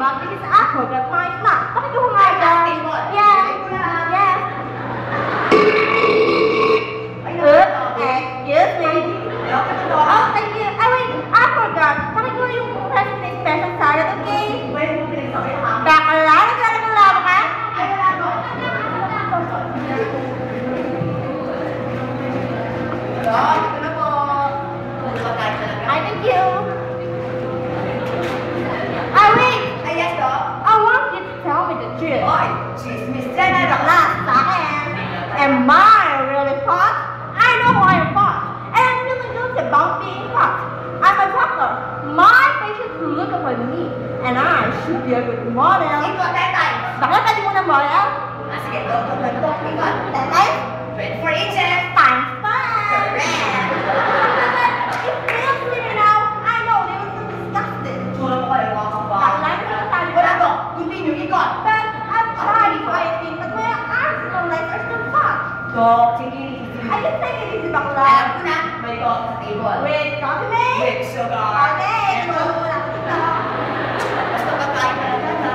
up because I forgot my snack. Bakit ko kumain? Yes. Yes. Excuse me. Oh, thank you. Wait, I forgot. Bakit ko yung president special salad, okay? Bakla? Naglalaro ka? Hi, thank you. Wait. Yes, dog. I want you to tell me the truth. Oy, chismis dyan, ano? Bakla, sa akin. Am I really fat? I know I am fat. And I'm feeling guilty about being fat. I'm a doctor. My patients look up on me. And I should be a good model. Ikot, tetay. Bakla, pwede mo na model? Sige, go. Ikot. Tatay? 24 inches. Times 5. Correct. It feels me now. I know, they were so disgusted. Tsura mo kayo, mga kamba. Bakla, hindi ko sabi ko Wala na. to. Continue, ikot. But I'm trying dieting, but my arms and my legs are still fat. Dog, sige. I just take it easy, bakla. Alam ko na, may coffee sa table. With coffee mate? With sugar. Okay, ito muna ko dito. Basta pagkain ka lang na.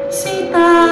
Sita